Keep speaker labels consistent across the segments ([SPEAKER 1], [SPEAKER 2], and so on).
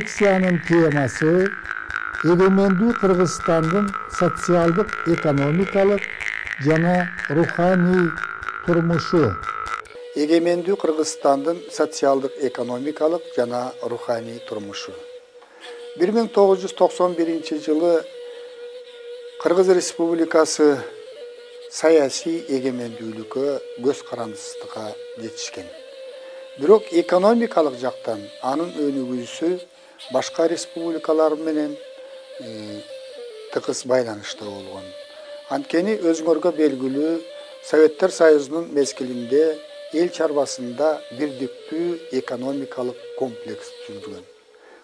[SPEAKER 1] лекциянын темасы эгемендүү Кыргызстандын социалдык, экономикалык жана руханий турмушу. Эгемендүү Кыргызстандын социалдык, экономикалык жана руханий турмушу. 1991-жылы Кыргыз Республикасы саясий эгемендүүлүккө көз карандысыздыкка жетишкен. Бирок экономикалык жактан анын өнүгүүсү башка республикалар менен тыгыз байланышта болгон. Анткени өзүңөргө белгилүү Советтер Союзунун мезгилинде эл чарбасында бирдиктүү экономикалык комплекс түзүлгөн.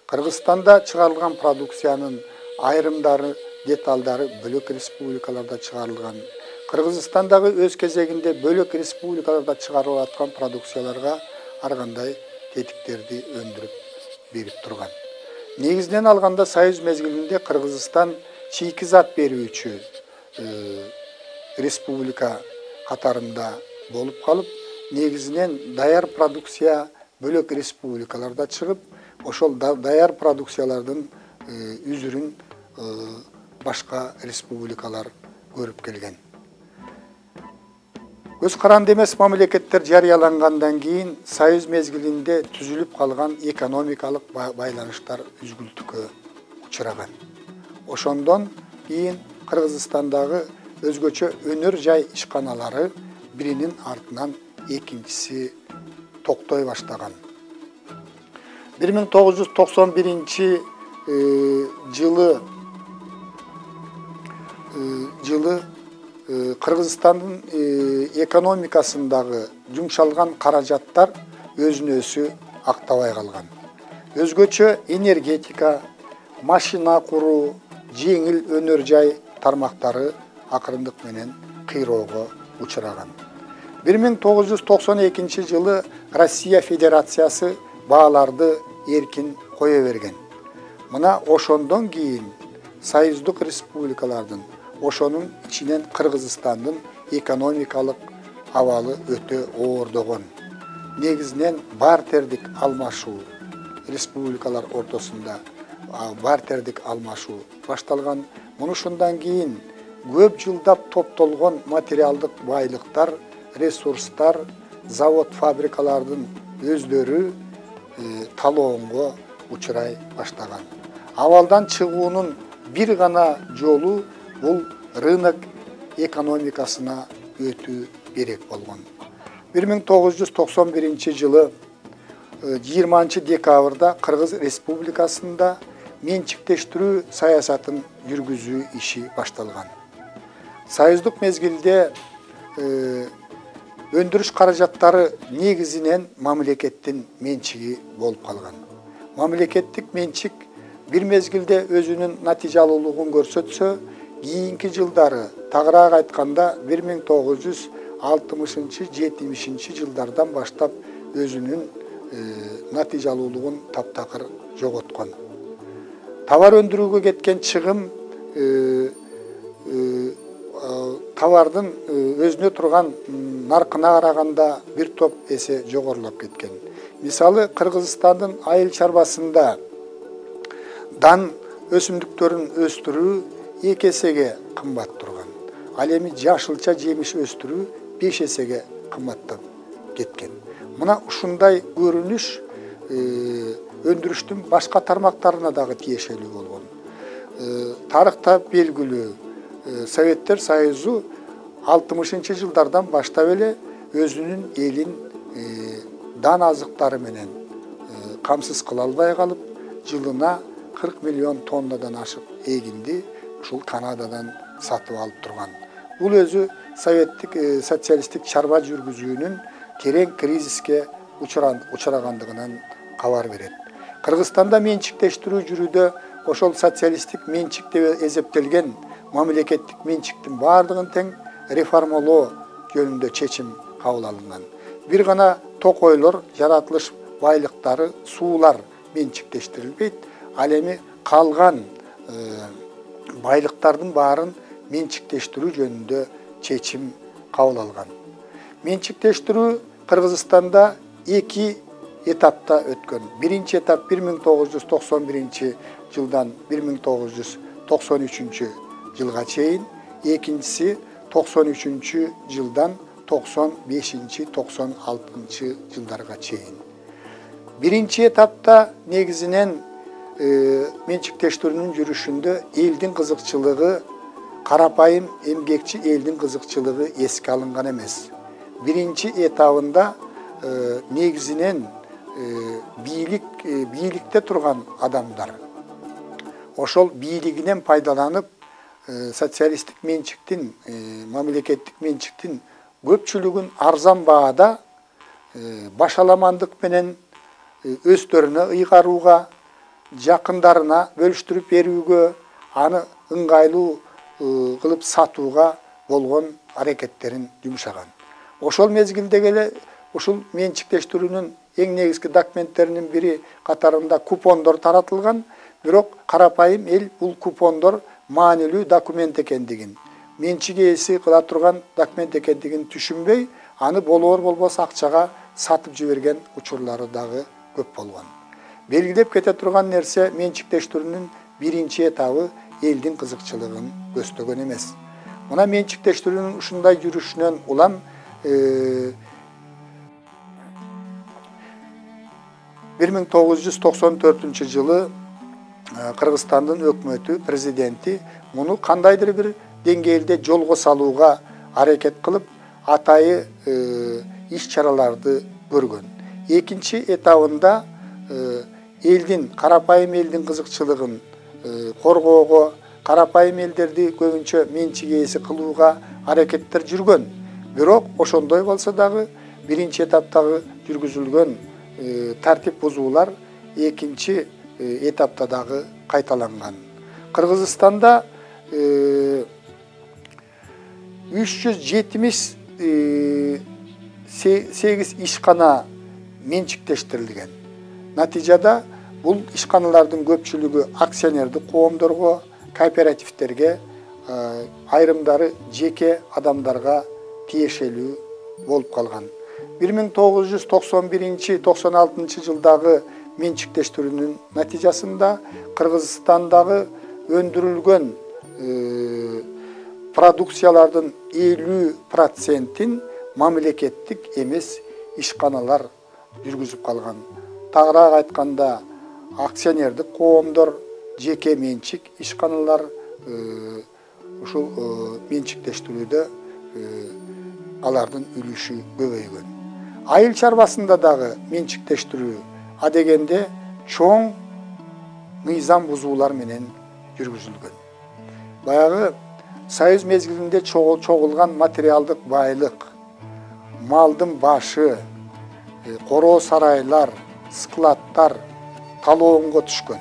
[SPEAKER 1] Кыргызстанда чыгарылган продукциянын айрымдары, деталдары бөлөк республикаларда чыгарылган. Кыргызстандагы өз кезегинде бөлөк республикаларда чыгарылып аткан продукцияларга ар кандай тетиктерди өндүрүп берип турган. Негизинен алганда Союз мезгилинде Кыргызстан чийки зат берүүчү республика катарында болуп калып, негизинен даяр продукция бөлөк республикаларда чыгып, ошол даяр продукциялардын үзүрүн башка республикалар көрүп келген. Көз каранды эмес мамлекеттер жарыялангандан кийин Союз мезгилинде түзүлүп калган экономикалык байланыштар үзгүлтүккө учураган. Ошондон кийин Кыргызстандагы өзгөчө өнөр жай ишканалары биринин артынан экинчиси токтой баштаган. 1991-жылы Кыргызстандын экономикасындагы жумшалган каражаттар өзүнө өзү актабай калган. Өзгөчө энергетика, машина куруу, жеңил өнөр жай тармактары акырындык менен кыйроого учураган. 1992-жылы Россия Федерациясы бааларды эркин кое берген. Мына ошондон кийин союздук республикалардын, ошонун ичинен Кыргызстандын экономикалык абалы өтө оордогон. Негизинен бартердик алмашуу, республикалар ортосунда бартердик алмашуу башталган. Мунушундан кийин көп жылдап топтолгон материалдык байлыктар, ресурстар, завод, фабрикалардын өздөрү талоонго учурай баштаган. Абалдан чыгуунун бир гана жолу бул рынок экономикасына өтүү керек болгон. 1991-жылы 20-декабрда Кыргыз Республикасында менчиктештирүү саясатын жүргүзүү иши башталган. Союздук мезгилде өндүрүш каражаттары негизинен мамлекеттин менчиги болуп калган. Мамлекеттик менчик бир мезгилде өзүнүн натыйжалуулугун көрсөтсө, кийинки жылдары, тагыраак айтканда 1960-70 жылдардан баштап өзүнүн натыйжалуулугун таптакыр жоготкон. Товар өндүрүүгө кеткен чыгым товардын өзүнө турган наркына караганда бир топ эсе жогорулап кеткен. Мисалы, Кыргызстандын айыл чарбасында дан өсүмдүктөрүн өстүрүү 2 эсеге кымбат турган. Ал эми жашылча жемиш өстүрүү 5 эсеге кымбаттап кеткен. Мына ушундай көрүнүш өндүрүштүн башка тармактарына дагы тиешелүү болгон. Тарыхта белгилүү Советтер Союзу 60-жылдардан баштап эле өзүнүн элин дан азыктары менен камсыз кыла албай калып, жылына 40 миллион тоннадан ашык эгинди ушул Канададан сатып алып турган. Бул өзү социалисттик чарба жүргүзүүнүн терең кризиске учурагандыгынан кабар берет. Кыргызстанда менчиктештирүү жүрүүдө ошол социалисттик менчик деп эсептелген мамлекеттик менчиктин бардыгын тең реформалоо жөнүндө чечим кабыл алынган. Бир гана токойлор, жаратылыш байлыктары, суулар менчиктештирилбейт. Ал эми калган байлыктардын баарын менчиктештирүү жөнүндө чечим кабыл алган. Менчиктештирүү Кыргызстанда 2 etapta ötkөн. Birinci etap 1991 жылдан 1993 жылга чейин, экинчиси 93 жылдан 95-96 жылдарга чейин. Биринчи этапта негизинен менчиктештирүүнүн жүрүшүндө элдин кызыкчылыгы, карапайым эмгекчи элдин кызыкчылыгы эске алынган эмес. Биринчи этабында негизинен бийликте турган адамдар ошол бийлигинен пайдаланып социалисттик менчиктин, мамлекеттик менчиктин көпчүлүгүн арзан баада башаламандык менен өздөрүнө ыйгарууга, жакындарына бөлүштүрүп берүүгө, аны ыңгайлуу кылып сатууга болгон аракеттерин жумшаган. Ошол мезгилде эле ушул менчиктештирүүнүн эң негизги документтеринин бири катарында купондор таратылган, бирок карапайым эл бул купондор маанилүү документ экендигин, менчик ээси кыла турган документ экендигин түшүнбөй, аны болор болбос акчага сатып жиберген учурлары дагы көп болгон. Белгилеп кете турган нерсе менчиктештирүүнүн биринчи этабы элдин кызыкчылыгын көздөгөн эмес. Мына менчиктештирүүнүн ушундай жүрүшүнөн улам 1994 жылы Кыргызстандын өкмөтү, президенти муну кандайдыр бир деңгээлде жолго салууга аракет кылып, атайы иш-чараларды көргөн. Экинчи этабында элдин, карапайым элдин кызыкчылыгын коргоого, карапайым элдерди көбүнчө менчик ээси кылууга аракеттер жүргөн. Бирок ошондой болсо дагы биринчи этаптагы жүргүзүлгөн тартип бузуулар экинчи этапта дагы кайталанган. Кыргызстанда 378 ишкана менчиктештирилген. Натыйжада бул ишканалардын көпчүлүгү акционердик коомдорго, кооперативтерге, айрымдары жеке адамдарга тиешелүү болуп калган. 1991-96 жылдагы менчиктештирүүнүн натыйжасында Кыргызстандагы өндүрүлгөн продукциялардын 50%-ин мамлекеттик эмес ишканалар жүргүзүп калган. Тагыраак айтканда, акционердик коомдор, жеке менчик ишканалар ушул менчиктештирүүдө алардын үлүшү көбөйгөн. Айыл чарбасында дагы менчиктештирүү адегенде чоң мыйзам бузуулар менен жүргүзүлгөн. Баягы Союз мезгилинде чогулган материалдык байлык, малдын башы, короо сарайлар, складтар талоонго түшкөн.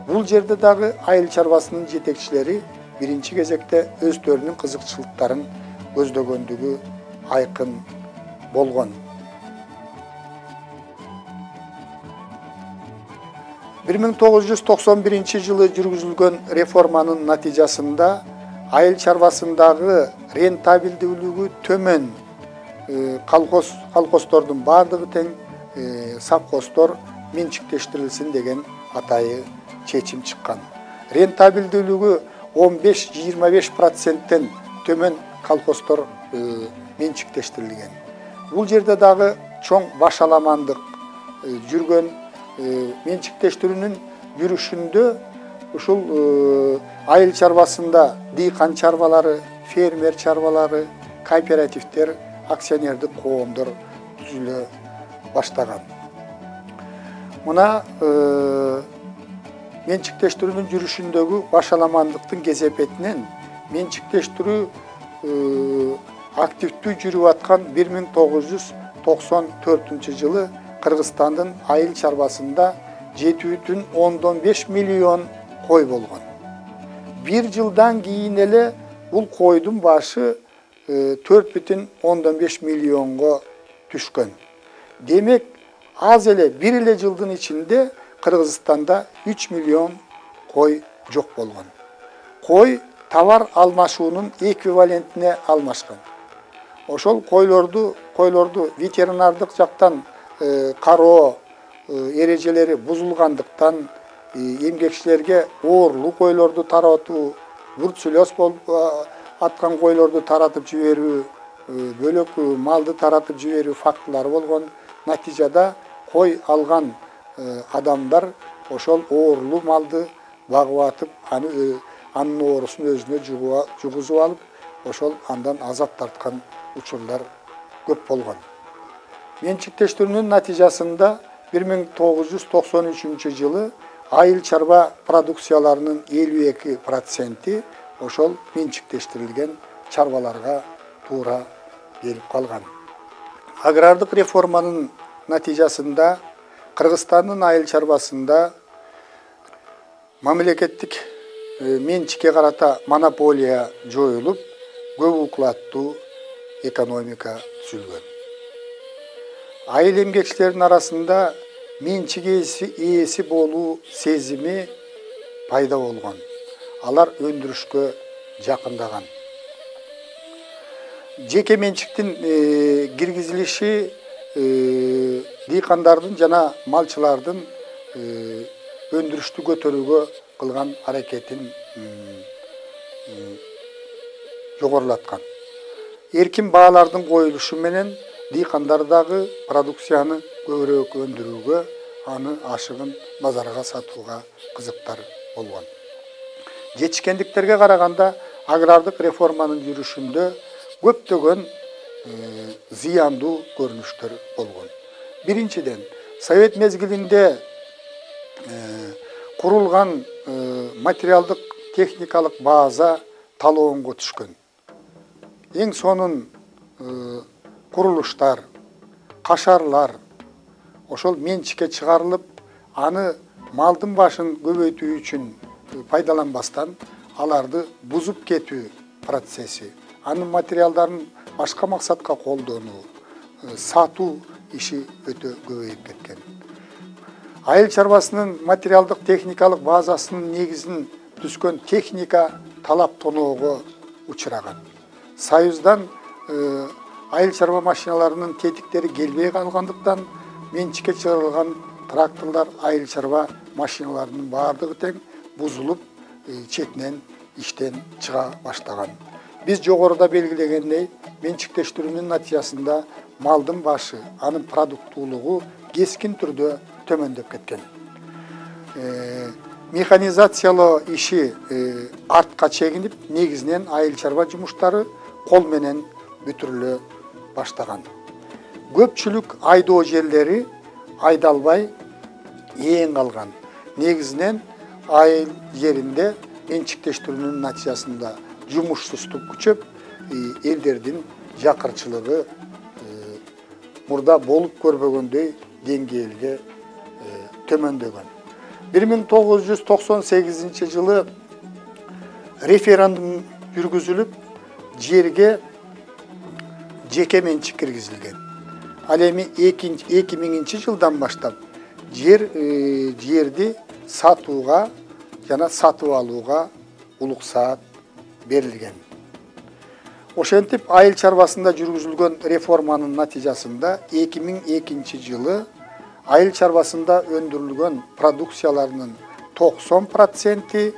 [SPEAKER 1] Бул жерде дагы айыл чарбасынын жетекчилери биринчи кезекте өздөрүнүн кызыкчылыктарын көздөгөндүгү айкын болгон. 1991 жылы жүргүзүлгөн реформанын натыйжасында айыл чарбасындагы рентабелдүүлүгү төмөн колхоздордун бардыгы тең совхоздор менчиктештирилсин деген атайы чечим чыккан. Рентабелдүүлүгү 15-25%тен төмөн колхоздор менчиктештирилген. Бул жерде дагы чоң башаламандык жүргөн. Менчиктештирүүнүн жүрүшүндө ушул айыл чарбасында дыйкан чарбалары, фермер чарбалары, кооперативдер, акционердик коомдор түзүлө баштаган. Мына менчиктештирүүнүн жүрүшүндөгү башаламандыктын кесепетинен менчиктештирүү активдүү жүрүп аткан 1994 жылы Кыргызстандын айыл чарбасында 7,5 миллион кой болгон. Bir жылдан кийин эле бул койдун башы 4,5 миллионго түшкөн. Демек, аз эле бир эле жылдын ичинде Кыргызстанда 3 миллион кой жок болгон. Кой товар алмашуунун эквивалентине алмашкан. Ошол койлорду ветеринардык жактан кароо эрежелери buzulgandыкtan эмгекчилерге оорлук койлорду таратуу, бруцеллез болуп аткан койлорду таратып жиберүү, бөлөк малды таратып жиберүү фактылары болгон. Натыйжада кой алган адамдар ошол оорлуу малды багып атып, анын оорусун өзүнө жугузуп алып, ошол андан азап тарткан учурлар көп болгон. Менчиктештирүүнүн натыйжасында 1993 жылы айыл чарба продукцияларынын 52% ошол менчиктештирилген чарбаларга туура келип калган. Агрардык реформанын натыйжасында Кыргызстандын айыл чарбасында мамлекеттик менчикке карата монополия жоюлуп, көп укулаттуу экономика түзүлгөн. Айыл эмгекчилеринин арасында менчик ээси болуу сезими пайда болгон. Алар өндүрүшкө жакындаган. Жеке менчиктин киргизилиши дыйкандардын жана малчылардын өндүрүштү көтөрүүгө кылган аракетин жогорулаткан. Эркин баалардын коюлушу менен дыйкандар дагы продукцияны көбүрөөк өндүрүүгө, аны ашыгын базарга сатууга кызыктар болгон. Жетишкендиктерге караганда агрардык реформанын жүрүшүндө көптөгөн зыяндуу көрүнүштөр болгон. Биринчиден, Совет мезгилинде курулган материалдык техникалык база талоонго түшкөн. Эң сонун курулуштар, кашарлар ошол менчикке чыгарылып, аны малдын башын көбөйтүү үчүн пайдаланбастан аларды бузуп кетүү процесси, анын материалдарын башка максатка колдонуу, сатуу иши өтө көбөйүп кеткен. Айыл чарбасынын материалдык техникалык базасынын негизин түзгөн техника талап тоноого учураган. Союздан айыл чарба машиналарынын тетиктери келбей калгандыктан менчикке чыгарылган тракторлор, айыл чарба машиналарынын баардыгы тең бузулуп, четинен иштен чыга баштаган. Биз жогоруда белгилегендей, менчиктештирүүнүн натыйжасында малдын башы, анын продуктуулугу кескин түрдө төмөндөп кеткен. Механизациялоо иши артка чегинип, негизинен айыл чарба жумуштары кол менен бүтүрүлө баштаган. Көпчүлүк айдоо жерлери айдалбай ээн калган. Негизинен айыл жеринде менчиктештирүүнүн натыйжасында жумушсуздук күчөп, элдердин жакырчылыгы мурда болуп көрбөгөндөй деңгээлде төмөндөгөн. 1998 жылы референдум жүргүзүлүп, жерге жеке менчик киргизилген. Ал эми 2000 жылдан баштап жерди сатууга жана сатып алууга улуксаат берилген. Ошентип айыл чарбасында жүргүзүлгөн реформанын натыйжасында 2002 жылы айыл чарбасында өндүрүлгөн продукцияларынын 90%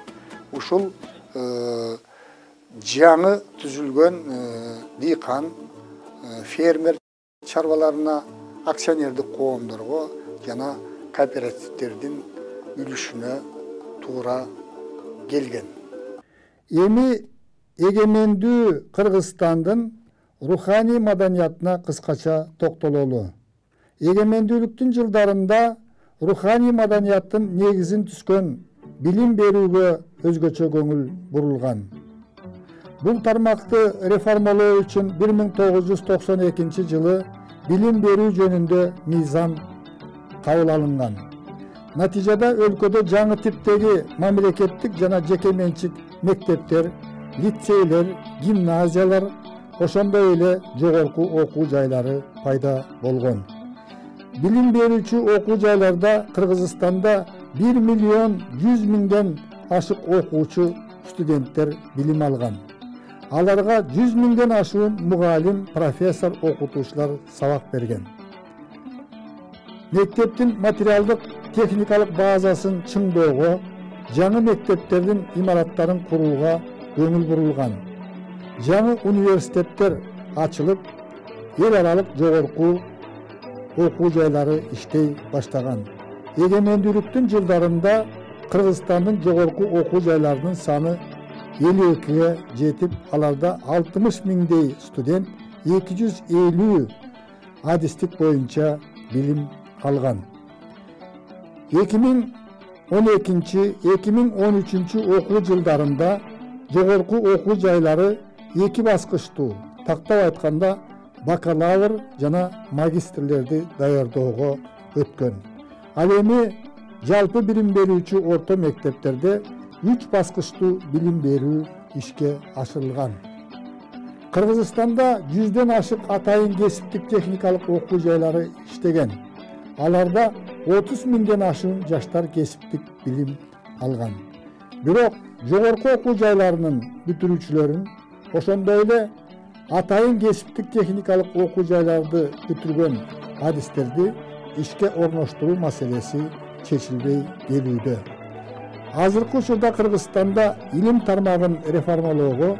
[SPEAKER 1] ушул жаңы түзүлгөн дыйкан, фермер чарбаларына, акционердик коомдорго жана кооперативдердин үлүшүнө туура келген. Эми эгемендүү Кыргызстандын руханий маданиятына кыскача токтололу. Эгемендүүлүктүн жылдарында руханий маданияттын негизин түзгөн билим берүүгө өзгөчө көңүл бурулган. Бул тармакты реформалоо үчүн 1992 жылы билим берүү жөнүндө мыйзам кабыл алынган. Натыйжада өлкөдө жаңы типтеги мамлекеттик жана жеке менчик мектептер, лицейлер, гимназиялар, ошондой эле жогорку окуу жайлары пайда болгон. Билим берүүчү окуу жайларда Кыргызстанда 1 миллион 100 миңден ашык окуучу студенттер билим алган. Аларга 100 миңден ашуун мугалим, профессор, окутуучулар сабак берген. Mектептин материалдык техникалык базасын чыңдоого, жаңы мектептердин имараттарын курууга көңүл бурулган. Жаңы университеттер ачылып, эл аралык жогорку окуу жайлары иштей баштаган. Эгемендүүлүктүн жылдарында Кыргызстандын жогорку окуу жайларынын саны 52-ге жетип, аларда 60 миңдей студент 250 адистик боюнча билим алган. 2012-2013 окуу жылдарында жогорку окуу жайлары эки баскычтуу, тактап айтканда бакалавр жана магистрлерди даярдоого өткөн. Ал эми жалпы билим берүүчү орто мектептерде 3 баскычтуу билим берүү ишке ашырылган. Кыргызстанда 100ден ашык атайын кесиптик техникалык окуу жайлары иштеген. Аларда 30 миңден ашуун жаштар кесиптик билим алган. Бирок жогорку окуу жайларынын бүтүрүүчүлөрүн, ошондой эле атайын кесиптик техникалык окуу жайларды бүтүргөн адистерди ишке орноштуруу маселеси чечилбей келүүдө. Азыркы учурда Кыргызстанда илим тармагын реформалоого,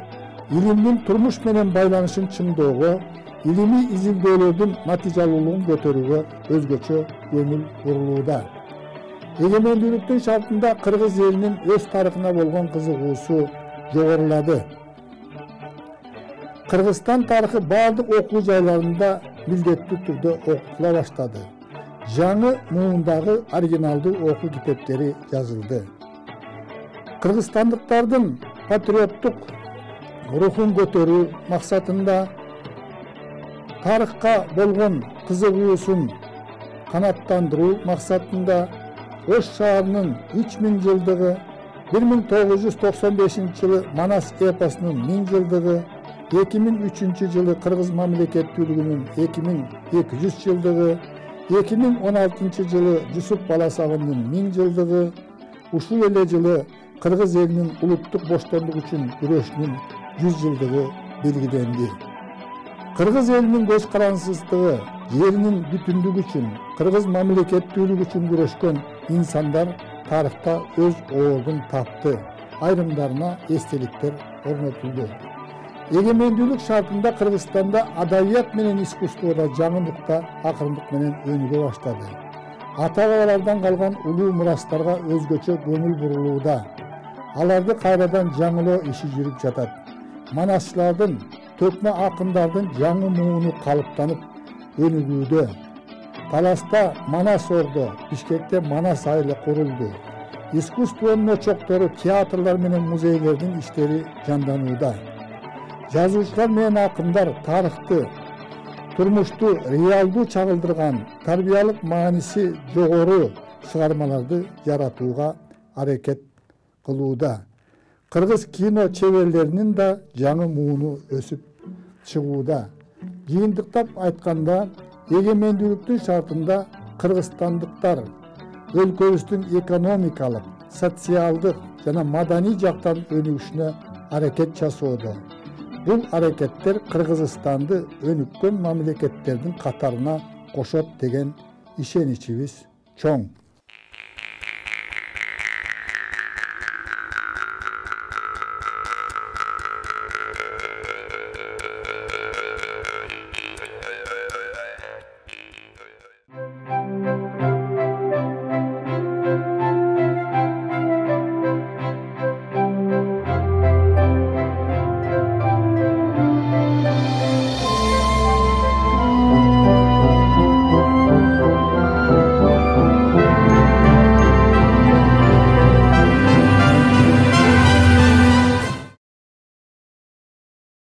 [SPEAKER 1] илимдин турмуш менен байланышын чыңдоого, илимий изилдөөлөрдүн натыйжалуулугун көтөрүүгө өзгөчө көңүл бурулууда. Эгемендүүлүктүн шартында кыргыз элинин өз тарыхына болгон кызыгуусу жогорулады. Кыргызстан тарыхы бардык окуу жайларында милдеттүү түрдө окутула баштады. Жаңы муундагы оригиналдуу окуу китептери жазылды. Кыргызстандыктардын патриоттук рухун көтөрүү максатында тарыхка болгон кызыгуусун канааттандыруу максатында Ош шаарынын 3000 жылдыгы, 1995 жылы Манас эпосунун 1000 жылдыгы, 2003 жылы Кыргыз мамлекеттүүлүгүнүн 2200 жылдыгы, 2016 жылы Жусуп Баласагындын 1000 жылдыгы, ушул эле жылы Кыргыз элинин улуттук боштондук үчүн күрөшүнүн 100 жылдыгы белгиленди. Кыргыз элинин көз карансыздыгы, жеринин бүтүндүгү үчүн, кыргыз мамлекеттүүлүгү үчүн күрөшкөн инсандар тарыхта өз ордун тапты. Айрымдарына эстеликтер орнотулду. Эгемендүүлүк шартында Кыргызстанда адабият менен искусствода жаңы нукта акырындык менен өнүгө баштады. Ата-бабалардан калган улуу мурастарга өзгөчө көңүл бурулууда. Аларды кайрадан жаңылоо иши жүрүп жатат. Манасчылардын, төкмө акындардын жаңы мууну калыптанып өнүгүүдө. Таласта Манас ордо, Бишкекте Манас айылы курулду. Искусствонун очоктору, театрлар менен музейлердин иштери жанданууда. Жазуучулар менен акындар тарыхты, турмушту реалдуу чагылдырган, тарбиялык мааниси жогору чыгармаларды жаратууга аракет кылууда. Кыргыз кино чеберлеринин да жаңы мууну өсүп чыгууда. Жыйынтыктап айтканда, эгемендүүлүктүн шартында кыргызстандыктар өлкөбүздүн экономикалык, социалдык жана маданий жактан өнүгүшүнө аракет жасоодо. Бул аракеттер Кыргызстанды өнүккөн мамлекеттердин катарына кошот деген ишеничибиз чоң.